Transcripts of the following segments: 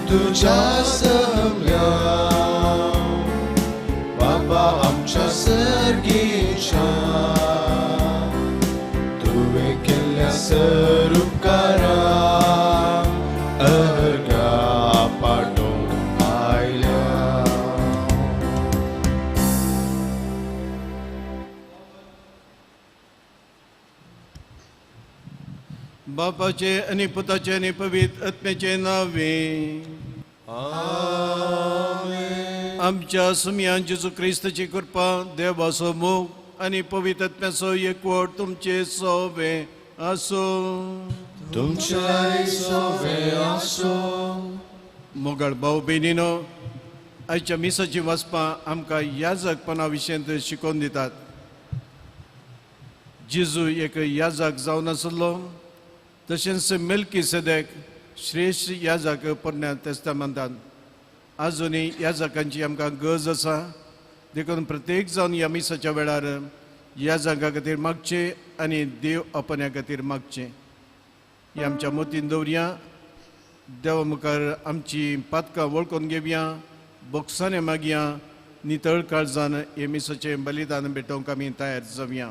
तुझ्या सहम्या बाबा आमच्या सर्गीच्या तुवे केल्ल्या सरुपकारा अर्गा पाठोवंक आयल्या. बापाचे आणि पुताचे आणि पवित्र आत्म्याचे नावे. आमेन. आमच्या सुमियान जेजू क्रिस्ताची कृपा देवाचो मोग आणि पवित्र आत्म्याचो एकवट तुमचे सोबे असो. तुमच्या सोबे असो. मोगळ भाऊ बहिणीनो, आयच्या मिसाची वचपां आमकां याजकपणा विशयंत शिकोवन दितात. जेजू एक याजक जावन आसलो, तशेंच मेल्कीसेदेक श्रेष्ठ याजक पोरण्या तेस्तामेंतांत. आजुनूय याजकांची आमकां गरज आसा. देखून प्रत्येक जावन ह्या मिसाच्या वेळार याजका खातीर मागचें आनी देव आपण्या खातीर मागचें. ही आमच्या मोतीन दवरया. देवा मुखार आमची पातकां वळखून घेवया, बोगसाने मागया, नितळ काळजान हे मिसाचें बलिदान भेटोवंक आमी तयार जावया.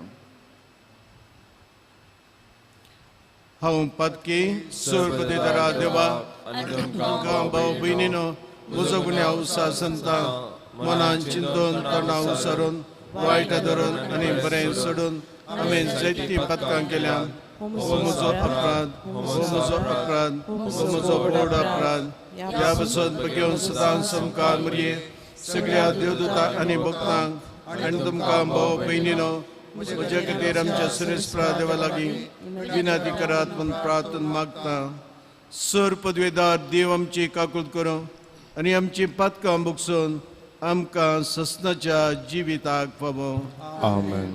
हांव पातकी सर्वदेतरा देवा तुमकां भाव भयणीनो म्हजो गुन्यांव उसा संता मनान चिंतून तोंडां उसरून वायट धरून आनी बरें सोडून हांवें जायतीं पातकां केल्या. हो म्हजो अपराध, हो म्हजो अपराध, हो म्हजो व्हड अपराध. ह्या बसून घेवन सदां समकार मरये सगळ्या देवदूतांक आनी भक्तांक आनी तुमकां भाव भयणीनो म्हजे खातीर आमच्या सुरेस्परा देवा लागीं विनंती करात म्हूण प्रार्थना मागता. सर पदवेदार देव आमची काकूट करूं आनी आमची पातकां भोगसून आमकां ससनाच्या जिविताक पावो. आमेन.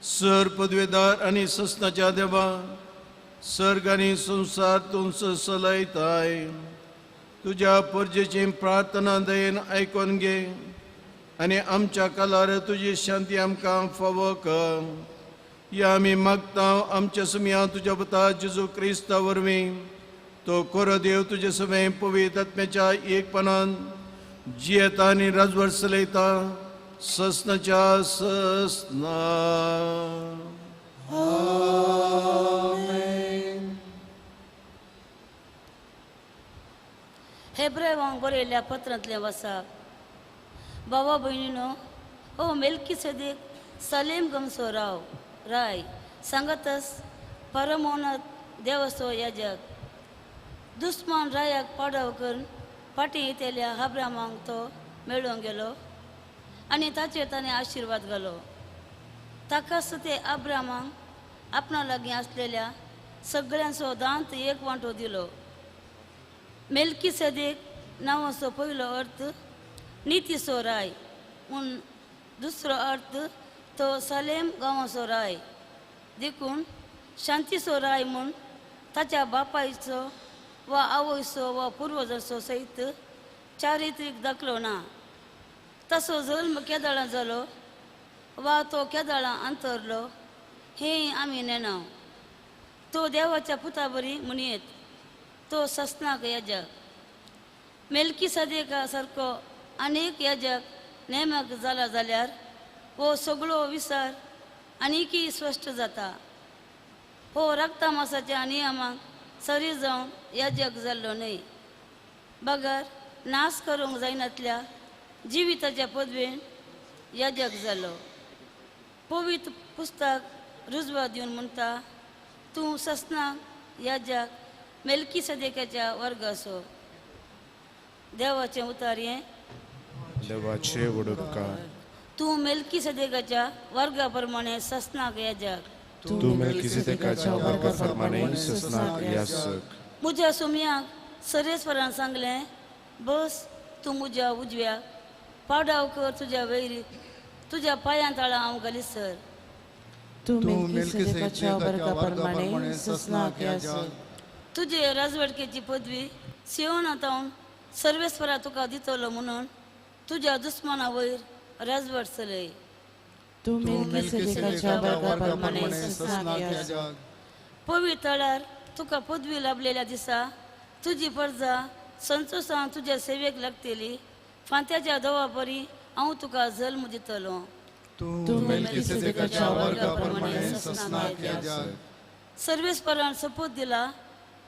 सर पदवेदार आनी ससनाच्या देवा, सर्ग आनी संवसार तुमच चलयताय. तुज्या परजेची प्रार्थना दयेन आयकून घे आनी आमच्या कालार तुजी शांती आमकां फावो कर. या आमी मागता आमच्या सुमिया तुज्या पुता जेजू क्रिस्ता वरवीं. तो कोरो देव तुजे समें पवित्र आत्म्याच्या एकपणान जियेता आनी राजवट चलयता ससनाच्या ससना. आमेन. हेब्रेवांक बरयल्ल्या पत्रांतलें वाचप. भावा भयणीनो, हो मेल्कीसेदेक सलेम गमचो राय सांगातच परमोन्नत देवाचो याजक. दुस्मान रायाक पाडाव करून फाटीं येतेल्या अब्रामाक तो मेळूंक गेलो आनी ताचेर ताणें आशिर्वाद घालो. ताकाच ते अब्रामाक आपणा लागीं आसलेल्या सगळ्यांचो दांत एक वांटो दिलो. मेल्कीसेदेक नांवाचो पयलो अर्थ नितीचो राय म्हूण दुसरो अर्थ तो सलेम गांवाचो राय. देखून शांतीचो राय म्हूण ताच्या बापायचो वा आवयचो वा पुर्वजांचो सयत चारित्रीक दाखलो ना. तसो जल्म केदाळां जालो वा तो केदाळां अंतरलो हें आमी नेनाव. तो देवाच्या पुता बरी म्हणयत. तो ससनाक याजक. मेल्कीसेदेका सारको अनेक याजक नेमक जाला जाल्यार हो सगळो विचार आनीकी स्पश्ट जाता. हो रक्तमासाच्या नियमाक सरी जावन याजक जाल्लो न्हय. बगर नाश करूंक जायनातल्या जिविताच्या पदवेन याजक जालो. पवित्र पुस्तक रुजवा दिवन म्हणटा, तूं ससनाक याजक मेलकी सदेकाच्या वर्ग असो. देवाचें उतार हें, देवाचे वडोदकार. तूं मेलकी सदेकाच्या वर्गा प्रमाणे ससनाक याजक. तू मेल्किसेदेकाच्या वर्गाप्रमाणे ससनाक याजक. म्हज्या सुमयाक सरेस्वरान सांगलें, बस तूं म्हज्या उजव्याक, पाडाव कर तुज्या वैरीक, तुज्या पांयां तळा हांव घालीसर. तू मेल्किसेदेकाच्या वर्गाप्रमाणे ससनाक याजक. तुजे राजवडकेची पदवी सियोनातावन सर्वेस्वरा तुका दितलो म्हणून तुज्या दुस्माना वयर राजवट चलय. तू मेल्किसेदेकाच्या वर्गाप्रमाणे ससनाक याजक. पवित्र तळार तुका पदवी लाभलेल्या दिसा तुजी प्रजा संतोशान तुज्या सेवेक लागतली. फांत्याच्या दवा परी हांव तुका जल्म दितलो. तू मेल्किसेदेकाच्या वर्गाप्रमाणे ससनाक याजक. सर्वेस्परान सपोत दिला,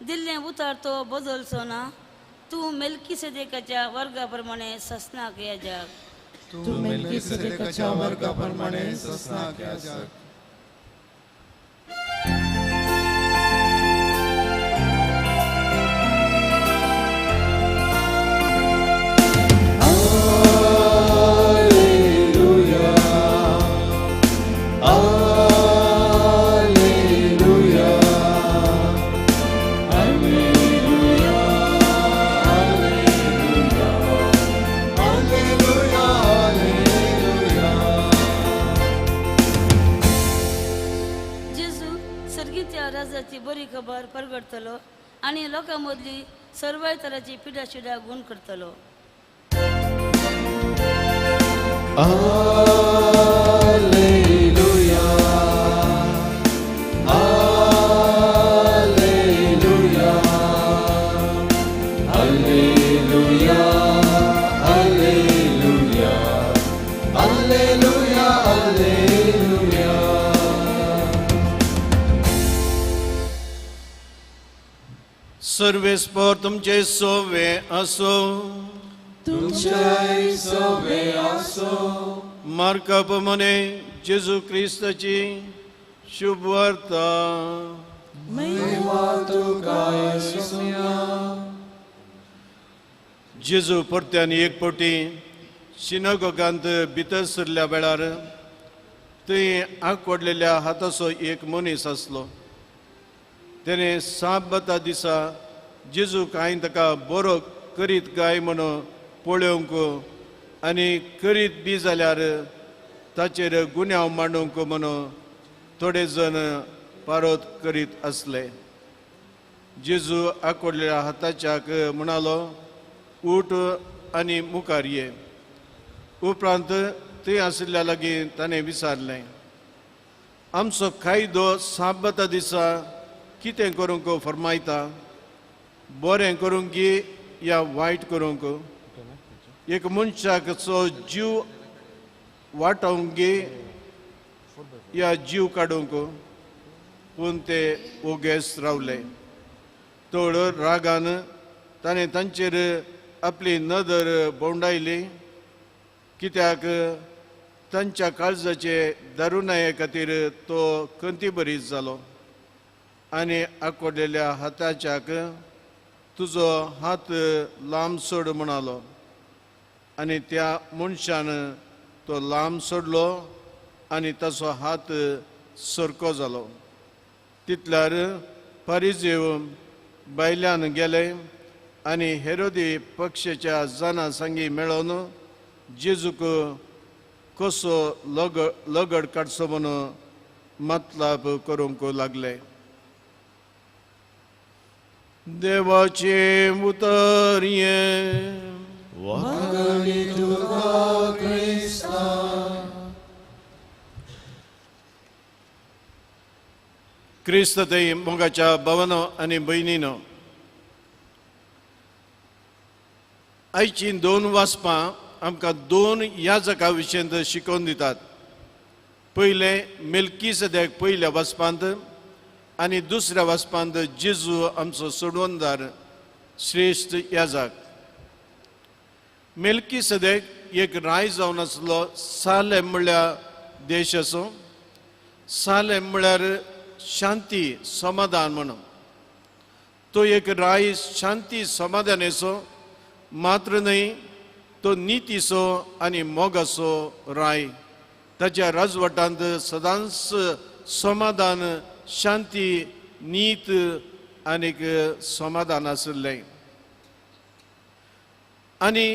दिल्लें उतार तो बदलचो ना. तूं मेल्किसेदेकाच्या वर्गाप्रमाणे ससनाक याजक. तू मेल्किसेदेकाच्या वर्गाप्रमाणे ससनाक याजक. राजाची बरी खबर परगडतलो आणि लोकां मदली सर्वाय तराची पिडा शिडा गुण करतलो. सर्वेस्पर तुमचे सोवे असो. तुमचे सोवे असो. मार्का प्रमाणे जेजू ख्रिस्ताची शुभ वार्ता. महिमा तुका येशूया. जेजू परत्यान एक फावटी सिनागोगांत भितर सरल्या वेळार थंय आंकडलेल्या हाताचो एक मनीस आसलो. तेणे साबता दिसा जेजूक हांवें ताका बरो करीत काय म्हणून पळोवंक आनी करीत बी जाल्यार ताचेर गुन्यांव मांडूंक म्हणून थोडे जण पारोत करीत आसले. जेजू आंकडलेल्या हाताच्याक म्हणालो, उठ आनी मुखार ये. उपरांत थंय आशिल्ल्या लागीं ताणें विचारलें, आमचो कायदो साबता दिसा कितें करूंक फरमायता, बरें करूंक गी या वायट करूंक? एक मनशाचो जीव वाटावंक गी या जीव काडूंक? पूण ते ओगेस रावले. तोड रागान ताणें तांचेर आपली नदर भोंवडायली, कित्याक तांच्या काळजाचे दारुणाये खातीर तो कंतीभरीत जालो. आनी आंकडलेल्या हाताच्याक, तुजो हात लांब सोड म्हणालो. आनी त्या मनशान तो लांब सोडलो आनी ताचो हात सरको जालो. तितल्यार फारिझेव भायल्यान गेले आनी हेरोदी पक्षाच्या जाणां सांगी मेळोन जेजूक कसो लगड काडचो म्हणून मतलाब करूंक लागले. देवाचे उतर ये. वखणी तुका क्रिस्ता. क्रिस्त थंय मोगाच्या भावानो आनी भयणीनो, आयची दोन वाचपां आमकां दोन याजकां विशयंत शिकोवन दितात. पयलें मेल्किसेदेक पयल्या वाचपांत आनी दुसऱ्या वाचपांत जेजू आमचो सोडवणदार श्रेश्ठ याजक. मेल्किसेदेक एक राय जावन आसलो सालेम म्हळ्यार देश असो सालेम म्हळ्यार शांती समाधान म्हणून तो एक राय शांती समाधान असो मात्र न्हय तो नितीसो आनी मोगाचो राय ताच्या राजवटांत सदांच समाधान शांती नीत आनीक समाधान आशिल्लें आनी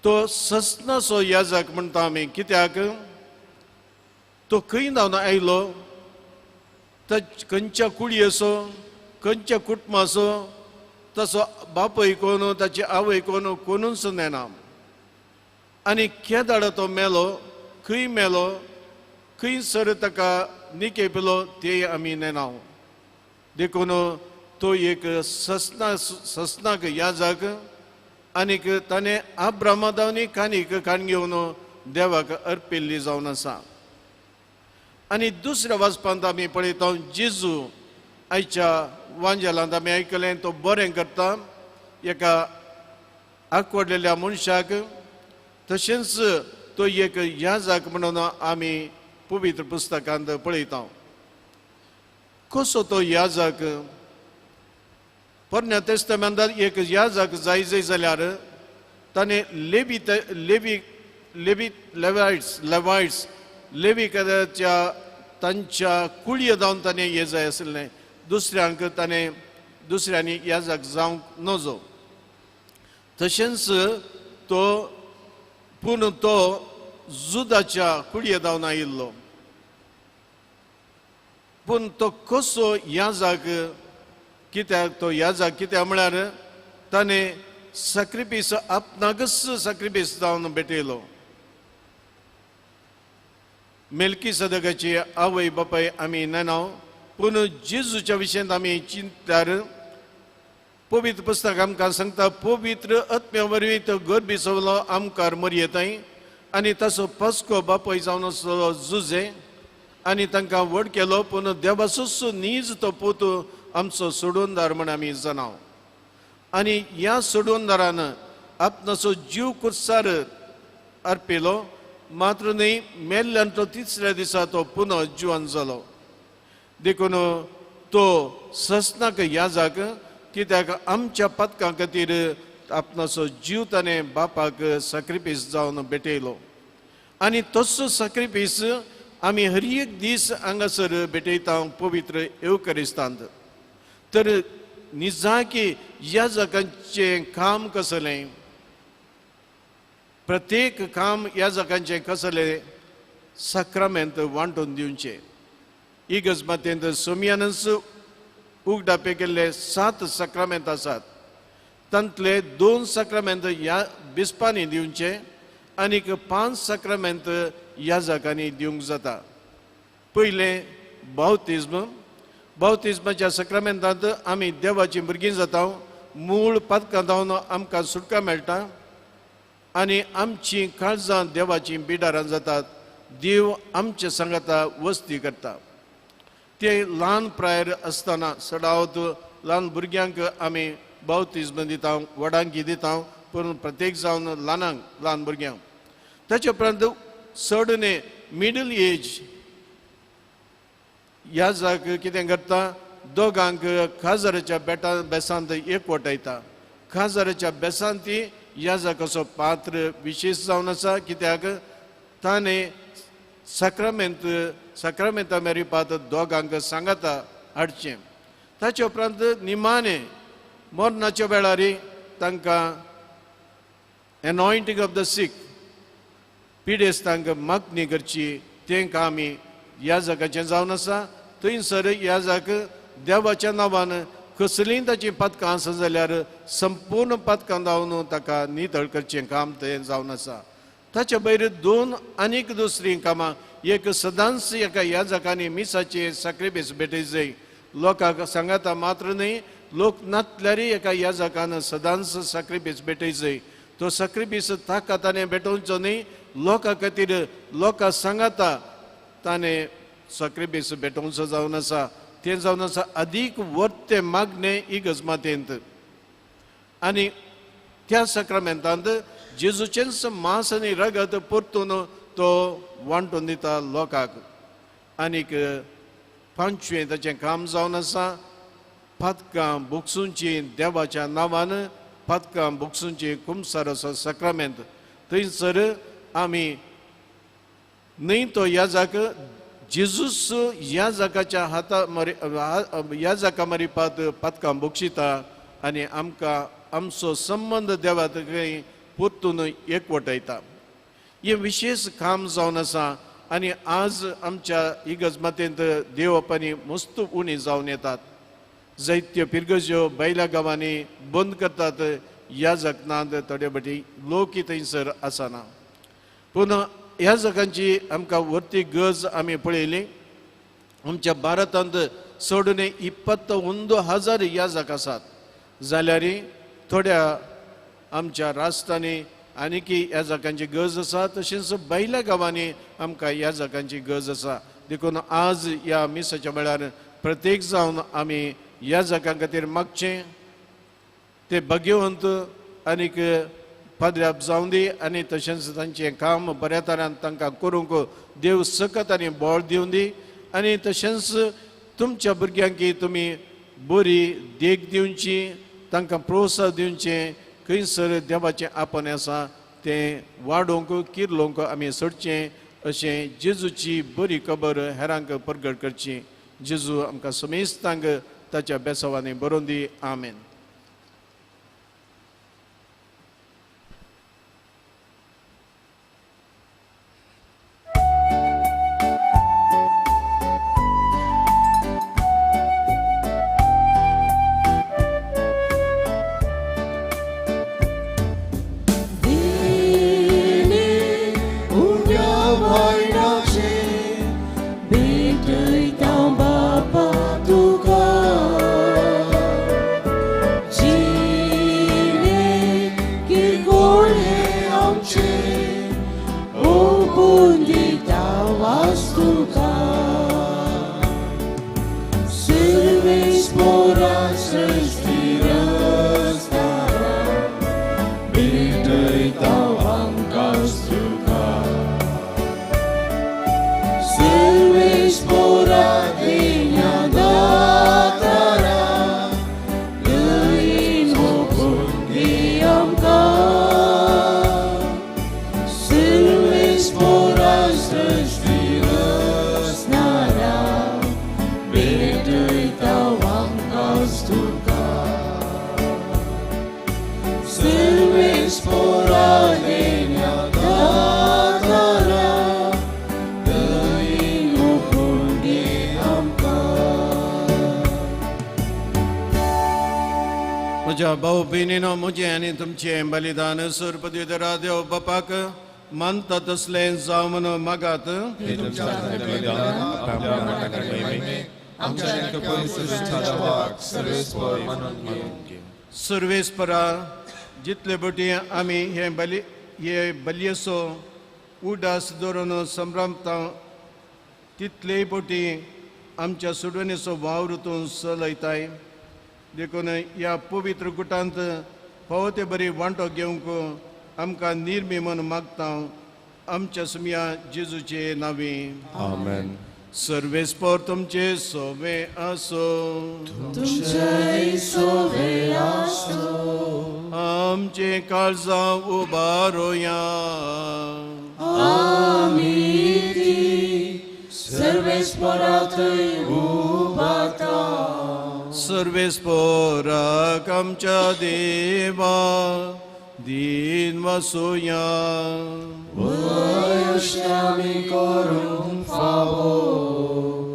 तो ससनाचो याजक म्हणटा आमी कित्याक तो खंय धांवन आयलो खंयच्या कुडी असो खंयच्या कुटुंब असो तसो बापूय कोण ताची आवय कोणूच नेना आनी केदाड तो मेलो खंय सर ताका निकेपलो ते आमी नेना देखून तो एक ससनाक याजक आनीक ताणें अब्रामादावनी कानीक काण घेवन देवाक अर्पिल्ली जावन आसा आनी दुसऱ्या वाचपांत आमी पळयता जेजू आयच्या वांजेलांत आमी आयकलें तो बरें करता एका आंकवडलेल्या मनशाक तशेंच तो एक याजक म्हणून आमी पवित्र पुस्तकांत पळयता कसो तो याजक पोरण्या तेस्तामेंतांत एक याजक जाय जाल्यार ताणें लेवायट्स लेविकाच्या तांच्या कुळये जावन ताणें हे जाय आशिल्लें दुसऱ्यांनी याजक जावंक नजो तशेंच पूण तो जुदाच्या कुळये जावन आयिल्लो पूण तो कसो याजक कित्याक तो याजक कित्याक म्हळ्यार ताणें सॅक्रिफीस आपणाकच सॅक्रिफीस जावन भेटयलो मेल्कीसेदेकाची आवय बापाय आमी नेनाव पूण जेजूच्या विशयांत आमी चिंतल्यार पवित्र पुस्तक आमकां सांगता पवित्र आत्म्या वरवीं तो गर्भिसवलो आमकां मरयताय आनी ताचो पस्को बापाय जावन आसलो जुजे आनी तांकां व्हड केलो पूण देवाचोच नीज तो पोत आमचो सोडूनदार म्हण आमी जाणाव आनी ह्या सोडूनदारान आपणाचो जीव कुर्सार अर्पिलो मात्र न्हय मेल्ल्यान तो तिसऱ्या दिसा तो पुनः जिवंत जालो देखून तो ससनाक याजक कित्याक आमच्या पदकां खातीर आपणाचो जीव ताणें बापाक सॅक्रिफीस जावन भेटयलो आनी तसो सॅक्रिफीस आमी हर एक दीस हांगासर भेटयता पवित्र एवकरिस्तांत तर निजाकी याजकांचें काम कसलें प्रत्येक काम याजकांचें कसलें सक्रमेंत वांटून दिवचें इगर्ज सोमियानच उगडापे केल्ले 7 सक्रमेंत आसात तांतले 2 सक्रमेंत ह्या बिस्पांनी दिवचे आनीक 5 सक्रमेंत याजकांनी दिवंक जाता पयलें बावतिस्माच्या सक्रमेंतांत आमी देवाची भुरगीं जाता मूळ पदकां जावन आमकां सुटका मेळटा आनी आमची काळजां देवाची बिडारां जातात देव आमच्या सांगाता वस्ती करता ते ल्हान प्रायर आसतना सदांच ल्हान भुरग्यांक आमी बावतिस्म दिता व्हडांकी दिता पूण प्रत्येक जावन ल्हान भुरग्यांक ताचे उपरांत चडणे मिडल एज याजक कितें करता दोगांक खाजराच्या बेसांत एकवटायता खाजराच्या बेसांत याजकाचो पात्र विशेश जावन आसा कित्याक ताणें सक्रमेंता मेरेपात दोगांक सांगाता हाडचें ताचे उपरांत निमाणे मरणाच्या वेळार तांकां एनॉयंटींग ऑफ द सीक पिडेस्तांक मागणी करची तें काम याजकाचें जावन आसा थंयसर याजक देवाच्या नांवान कसलीय ताची पदकां आसा जाल्यार संपूर्ण पदकां जावन ताका नितळ करचें काम तें जावन आसा ताचे भायर 2 आनीक दुसरीं कामां एक सदांच एका याजकांनी मिसाचे सॅक्रिफीस भेटय जाय लोकांक सांगाता मात्र न्हय लोक नातल्यार एका याजकान सदांच सॅक्रिफीस भेटय जाय तो सॅक्रिफीस ताका ताणें भेटोवचो न्हय लोकां खातीर लोकां सांगाता ताणें सॅक्रिफीस भेटोवचो जावन आसा तें जावन आसा अदीक वर्ते मागणें इगर्ज मातेंत आनी त्या सक्रमेंतांत जेजूचेंच मांस आनी रगत परतून तो वांटून दिता लोकांक. आनीक 5वें ताचें काम जावन आसा पदकां बुकसूंची देवाच्या नांवान पदकां बुकसूंची कुमसार आसा सक्रामेंत. थंयसर आमी न्हय तो याजक जेजूस याजकाच्या याजका मारिपात पदकां बुकशिता आनी आमकां आमचो संबंध देवा कडेन परतून एकवटायता. हे विशेष काम जावन आसा आनी आज आमच्या इगर्ज देव बापायनी मस्त उणी जावन येतात. जायत्यो पिरगज्यो बैला गांवांनी बंद करतात याजक नांद थोडे फाटी लोक थंयसर आसना. पूण ह्या जगांची आमकां वर्ती गरज आमी पळयली. आमच्या भारतांत सोडून 21,000 याजक आसात. जाल्यार थोड्या आमच्या राष्ट्रांनी आनीक याजकांची गरज आसा. तशेंच बैला गांवांनी आमकां याजकांची गरज आसा. देखून आज ह्या मिसाच्या वेळार प्रत्येक जावन आमी याजकां खातीर मागचें ते भाग्यवंत आनीक पाद्र्याप जावं दी आनी तशेंच तांचें काम बऱ्या तरान तांकां करूंक देव सकत आनी बळ दिवं दी. आनी तशेंच तुमच्या भुरग्यांक तुमी बरी देख दिवची, तांकां प्रोत्साह दिवचें. खंयसर देवाचें आपण आसा तें वाडोवंक किर्लोवंक आमी सोडचें अशें जेजूची बरी खबर हेरांक प्रगट करची. जेजू आमकां समेस्तांक ताच्या बेसावांनी बरोवन दी. आमेन. म्हज्या भाऊ भयणीनो, म्हजें आनी तुमचें बलिदान सुरपदविधरा देव बापाक मानता तसलें जावं म्हणून मागात. सर्वेस्परा जितले बटी आमी हे बलयेचो उडास दवरून संभ्रमता तितले बटी आमच्या सुडवणेचो वावरतून चलयताय. देखून ह्या पवित्र गुटांत फावो ते बरी वांटो घेवंक आमकां निर्मी म्हूण मागता आमच्या सुमया जेजूचे नांवी. आमेन. सर्वेस्पर तुमचे सोवे आसो. आमचे काळजां उबारोया. सर्वेस्पराक आमच्या देवा दीन वासोया.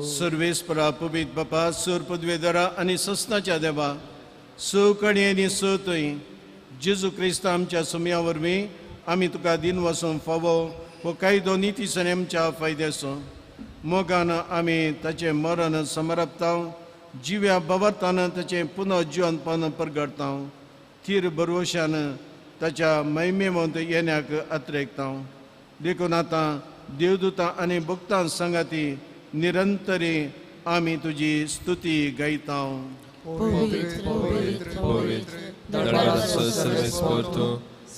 सर्वेस्परा पवित्र बापा सुरपदवेदरा आनी सस्नाच्या देवा सुकणी आनी सतय जेजू क्रिस्त आमच्या सुमया वरवीं आमी तुका दिन वचूंक फावो हो कायदो नितीसने आमच्या फायद्याचो. मोगान आमी ताचें मरण समरपता. जिव्या बाबतान ताचें पुनर्जीवनपण प्रगटता. थीर भरवशान ताच्या महिमेवंत येण्याक अत्रेकता. देखून आतां देवदूतां आनी भक्तां संगाती निरंतरी आमी तुजी स्तुती गायता.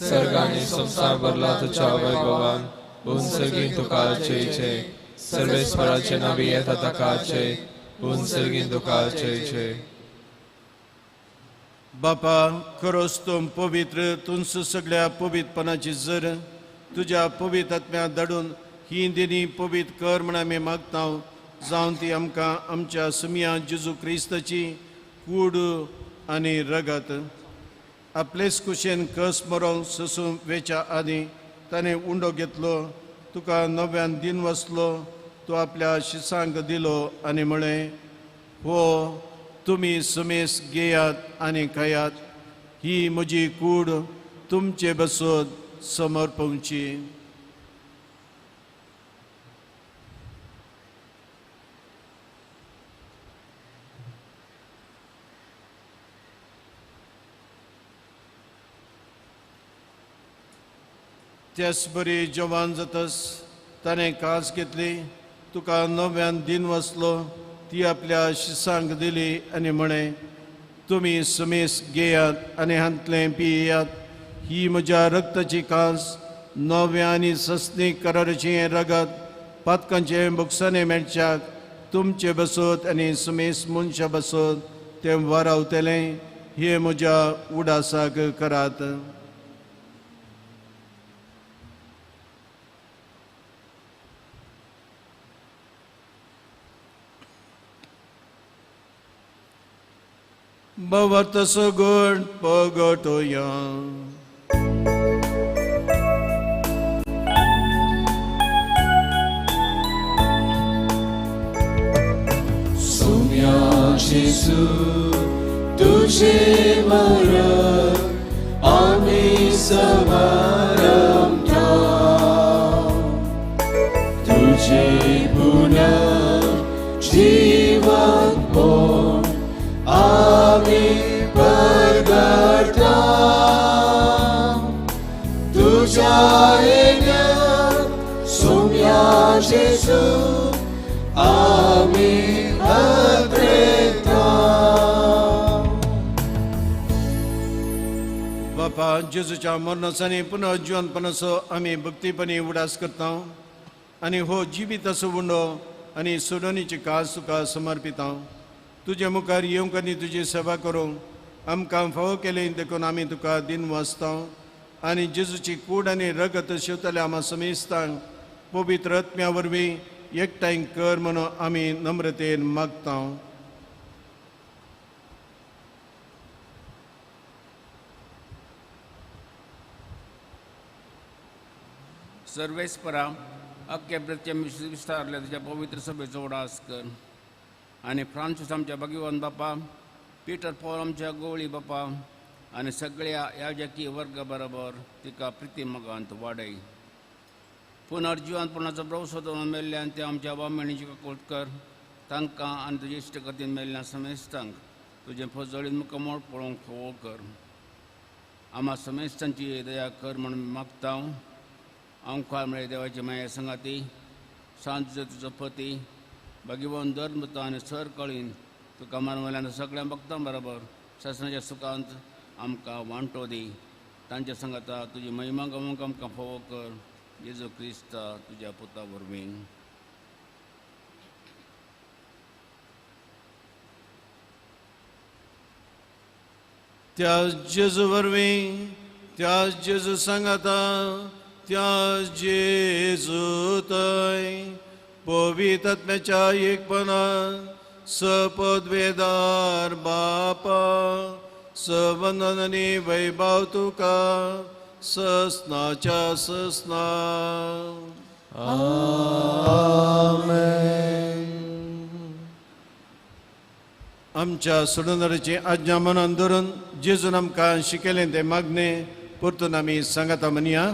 सर्ग आनी संसार भरला तुझ्या वैभवान उंचलगीन तुका जयचे सर्वेश्वराचे नावे येता ताकाचे उंचलगीन तुका जयचे बापा खरोच तूं पवित्र तुंच सगळ्या पवित्रपणाची जर तुझ्या पवित्र आत्म्या धाडून ही दिनी पवित्र कर म्हण आमी मागता जावन ती आमकां आमच्या सुमिया जेजू क्रिस्ताची कूड आनी रगत आपलेच कुशेन कस मरोंक ससून वेच्या आदी ताणें उंडो घेतलो तुका नव्यान दिन वसलो तूं आपल्या शिसांक दिलो आनी म्हळें हो तुमी समेस घेयात आनी खायात ही म्हजी कूड तुमचे बसोत समर्पवची त्याच बरी जवान जातस ताणें कास घेतली तुका नव्यान दिन वसलो ती आपल्या शिसांक दिली आनी म्हळें तुमी समेस घेयात आनी हांतलें पियेयात ही म्हज्या रक्ताची कास नव्या आनी सस्ती कराराचें रगत पातकांचे बुकसाने मेळच्याक तुमचे बसोत आनी समेस मनशा बसोत तें वारावतलें हे म्हज्या उडासाक करात Bavartas good pogotoya. Sumya Jesu, तुझे मरण आम्ही समारंभ तुझे पुनर्जीवन कोण आम्ही प्रगटा तुझ्या येण्यात सौम्या जेजू आम्ही अत्रेता बापा जेजूच्या मरणाचानी पुनर्जीवनपणाचो आमी भक्तीपणी उडास करता आनी हो जिवीत असो उंडो आनी सोडोनीची कास तुका समर्पिता तुजे मुखार येवंक आनी तुजी सेवा करूंक आमकां फावो केले देखून आमी तुका दिन वाचता आनी जेजूची कूड आनी रगत शिवतल्या आमा समेस्तांक पवित्र आत्म्या वरवीं एकठांय कर म्हणून आमी नम्रतेन मागता सर्वेस्परा अख्खे प्रत्यम विस्तारले तुझ्या पवित्र सभेचो उडास कर आनी फ्रांसीस आमच्या भगवान बापा पिटर पॉल आमच्या गोवळी बापा आनी सगळ्या याजकी वर्ग बरोबर तिका प्रिती मगांत वाडय पुनर्जीवनपणाचो प्रवसो दवरून मेल्ल्यान ते आमच्या वामेणीची ककोट कर तांकां आनी तुजे इश्टगतीन मेल्ल्या समेस्तांक तुजें फजळीन मुखामोळ पळोवंक फोव कर आम्हा समेस्तांची दया कर म्हणून मागता आमकां मेळे देवाची माया संगाती सांत तुजो पती भगवान धर्मता आनी सर कळीन तुका मानवल्यान सगळ्या भक्तां बरोबर शासनाच्या सुखांत आमकां वांटो दी तांच्या संगाता तुजी महिमा गमूंक आमकां फोव कर जेजू क्रिस्ता तुज्या पुता वरवीं त्या जेजू वरवीं त्या जेजू सांगाता त्या जेजू थंय पवित्र आत्म्याच्या एकपणान सपदवेदार बापा सवंदन आनी वैभव तुका ससनाच्या ससना आमच्या सोडूनची आज्ञा मनान धरून जेजून आमकां शिकयलें तें मागणे परतून आमी सांगाता म्हणया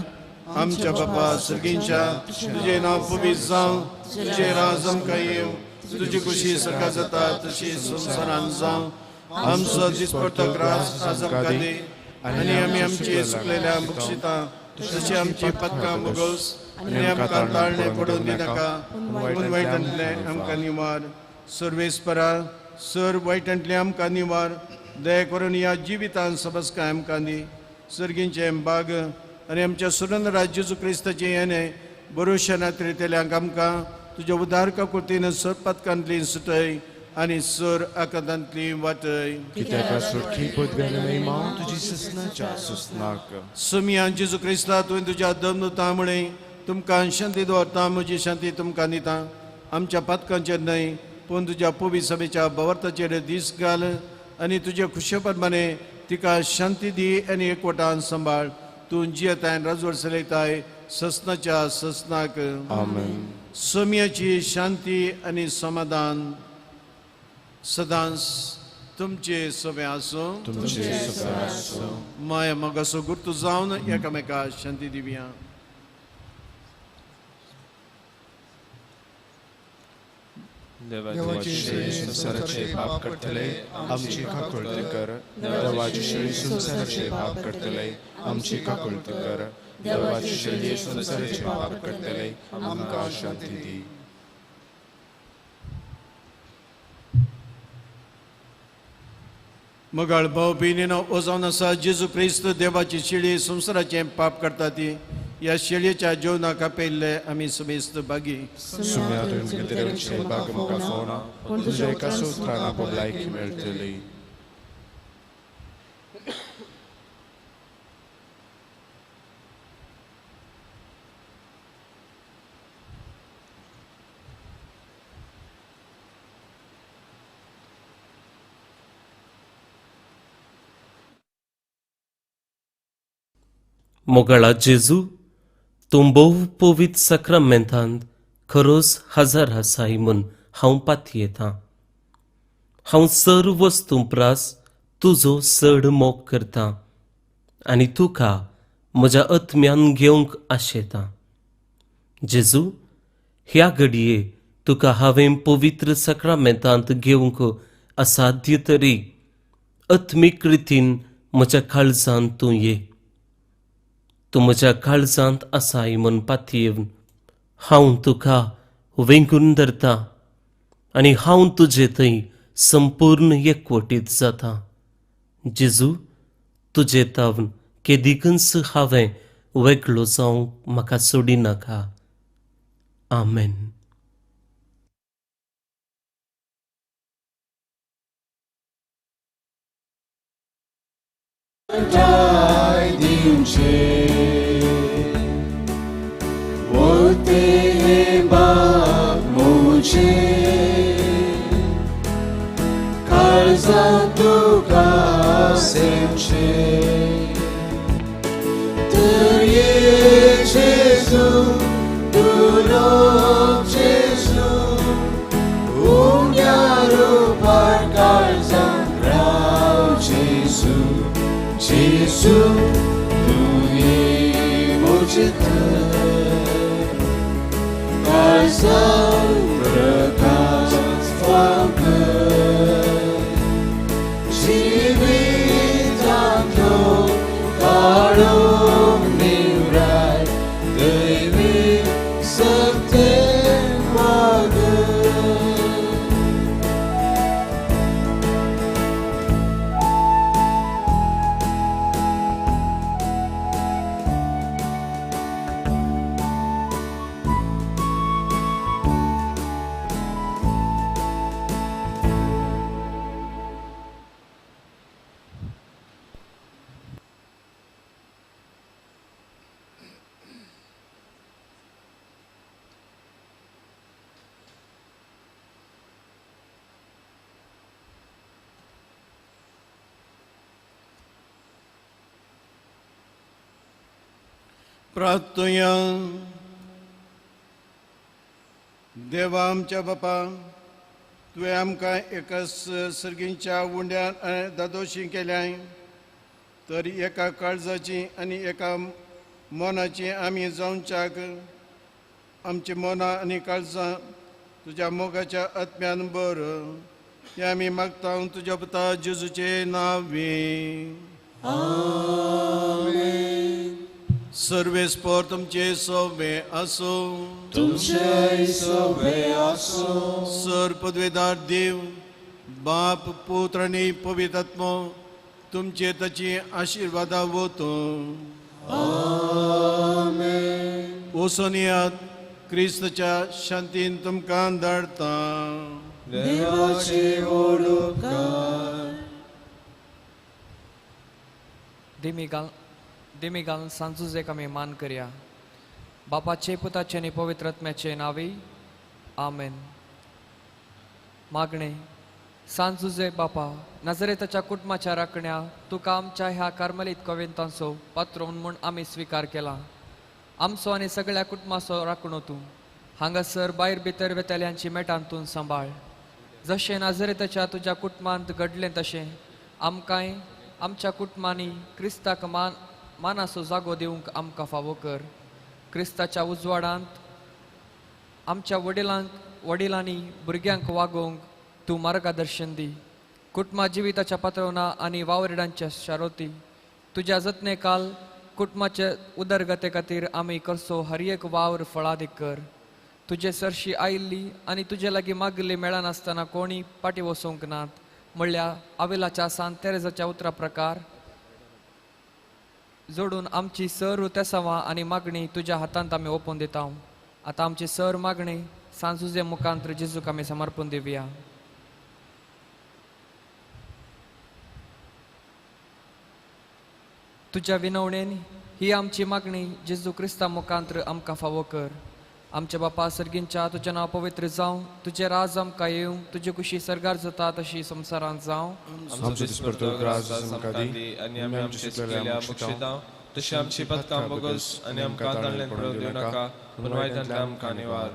आमच्या बापा सर्गींच्या तुजें नांव पवित्र जावं तुजें राज आमकां येवं तुजी खुशी सका जाता तशी संवसारांत जावं आमचो दिसपडटो ग्रास आज आमकां दी आनी आमी आमची सुकलेल्या बक्षिता तशी आमची पदकां भोगोस आनी आमकां ताळणे पडून दिनाका पूण वायटांतले आमकां निवार सर्वेस्परा सर वायटांतले आमकां निवार दया करून ह्या जिवितांत सबस्काय आमकां दी सर्गींचे बाग आनी आमच्या सुरंद राज जेजू क्रिस्ताचे येणे बरोशनात रितेल्यांक आमकां तुज्या उदारका कृतीन सरपतकांतली सुटय आनी सर आकांतांतली वाटय. कित्याक सुटकी पदव्यान महिमा तुजी ससनाच्या सुसनाक. सुमियान जेजू क्रिस्ता तुवें तुज्या दमनुता मुळे तुमकां शांती दवरता, म्हजी शांती तुमकां दिता. आमच्या पथकांचेर न्हय पूण तुज्या पुबी सभेच्या भवर्ताचेर दीस घाल आनी तुजे खुशे प्रमाणे तिका शांती दी आनी एकवटान सांबाळ. तूं जियेताय राजवट चलयताय ससनाच्या ससनाक. आमेन. सोम्याची शांती आनी समाधान सदांच तुमचे सोबे आसूं. तुमचे सुख आसूं. माया मोगाचो गुर्तू जावन एकामेकाक शांती दिवया. देवाची श्री संसाराचे पाप करतले आमची काकुळती कर. देवाची श्री संसाराचे पाप करतले आमची काकुळती कर. देवाची श्री संसाराचे पाप करतले आमकां शांती दी. मगाळ भाव भयणीनो ओजावन आसा जेजू क्रिस्त देवाची शेळी संसाराचे पाप करता ती ह्या शेळयेच्या जेवणाक आपयल्ले आमी समेस्त भागी. सुम्यातून कितेंचे भाग म्हाका फोना पूण तुज्या एका सुत्रान भलायकी मेळटली. मोगाळा जेजू तूं भोव पवित्र सक्रामेंतांत खरोच हजर आसाय म्हूण हांव पातयेतां. हांव सर्व वस्तू प्रास तुजो चड मोग करतां आनी तुका म्हज्या आत्म्यान घेवंक आशेतां. जेजू ह्या घडये तुका हांवें पवित्र सक्रामेंतांत घेवंक असाध्य तरी आत्मीक रितीन म्हज्या काळजांत तूं ये. तूं म्हज्या काळजांत आसाय म्हूण पातयेवन हांव तुका वेंगून धरतां आनी हांव तुजे थंय संपूर्ण एकवटीत जातां. जेजू तुजे तावन केदिकच हांवें वेगळो जावंक म्हाका सोडिनाका. आमेन. प्रार्थया. देवा आमच्या बापा, तुवें आमकां एकाच सर्गींच्या उंड्यान दादोशी केल्याय, तर एका काळजाची आनी एका मोनाची आमी जावच्याक आमची मोना आनी काळजां तुज्या मोगाच्या आत्म्यान बर. हें आमी मागता तुज्या पुता जेजूचे नांवे. सर्वेस्पर तुमचे सोबे आसो. तुमचे सोबे आसो. सर पदवेदार देव, बाप, पुत्र आनी पवित्र आत्मो तुमचे ताची आशीर्वादा वतो वचून येयात क्रिस्ताच्या शांतीन तुमकां धाडता देवाचे ओडकार दिमी घालून सांजुजेक आमी मान करया बापाचे पुताचे आनी पवित्र आत्म्याचे नावी आमेन. मागणे सांजुजे बापा नजरेताच्या कुटुंबाच्या राखण्या तुका आमच्या ह्या कार्मेलीत कविंतांचो पात्रोन म्हूण आमी स्वीकार केला. आमचो आनी सगळ्या कुटुंबाचो राखणो तूं हांगासर भायर भितर वेतेल्यांची मेटांतून सांबाळ. जशें नजरेताच्या तुज्या कुटुंबांत घडलें तशें आमकांय आमच्या कुटुंबांनी क्रिस्ताक मानाचो जागो दिवंक आमकां फावो कर. क्रिस्ताच्या उजवाडांत आमच्या वडिलांनी भुरग्यांक वागोवंक तूं मार्गदर्शन दी. कुटुंबा जिविताच्या पातळवना आनी वावरड्यांच्या शारोती तुज्या जतने काल कुटुंबाचे उदरगते खातीर आमी करचो हर एक वावर फळादीक कर. तुजे सरशी आयिल्ली आनी तुजे लागीं मागिल्ली मेळनासतना कोणी पाटी वसोवंक नात म्हणल्यार आविलाच्या सान तेरेजाच्या उतरा प्रकार जोडून आमची सर्व तेसावां आनी मागणी तुज्या हातांत आमी ओपून दिता. आतां आमची सर मागणी सांजुजे मुखांत्र जेजूक आमी समर्पण दिवया. तुज्या विनवणेन ही आमची मागणी जेजू क्रिस्ता मुखांत्र आमकां फावो कर. आमच्या बापा सर्गींच्या तुजें नांव पवित्र जावं तुजें राज आमकां येवं तुजी कुशी सरगार जाता तशी संवसारांत जावं. आमचो दिसपट्टो ग्रास आमकां दी आनी आमी आमची चुकलेल्या मुक्षिता तशी आमची पदकां बोगस आनी आमकां ताणलें पडूंक दिवं नाका पूण वायटांतल्यान आमकां निवार.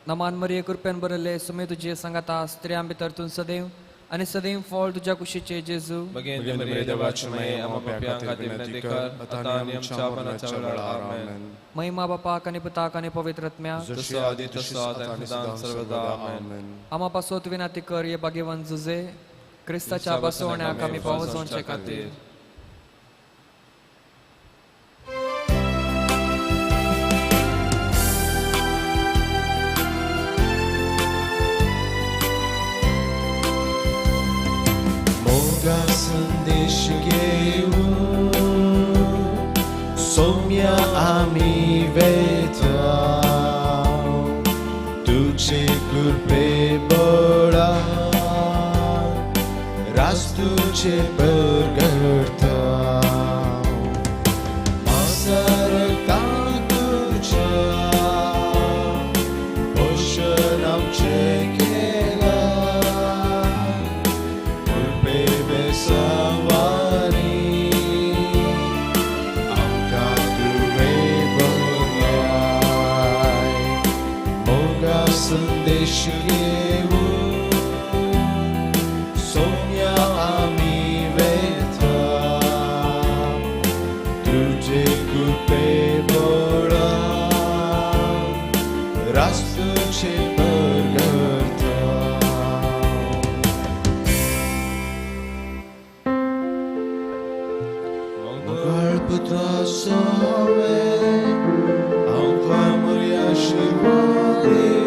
नमान मरिये कृपेन बरयले सुमे तुजे सांगाता स्त्रियां भितर तूं सदैव आनी सदैव फळ तुज्या कुशीचे जेजू भगेंद्र मरिये देवाची माये आमकां पाप्यां खातीर विनंती कर आतां आनी आमच्या मरणाच्या वेळार आमेन. महिमा बापाक आनी पुताक आनी पवित्र आत्म्याक जशी आदी तसो आतां आनी सदां सर्वदा आमेन. आमा पासोत विनंती कर ये भाग्यवान जुजे क्रिस्ताच्या बसवण्याक आमी पावोवचे खातीर. मोगा संदेश घेऊन सौम्या आमी वेता तुझे कृपे बळा रास तुझे बरगडता मासारका तुझ्या पोषण आमचे केला कृपे बेसावारी आमकां तुवें बऱ्याय मोगा संदेश घेऊन सौम्या आमी वेता तुझे कृपे बळा रास तुझे बरगडता. Putra Sove, Aunque Maria Shivali.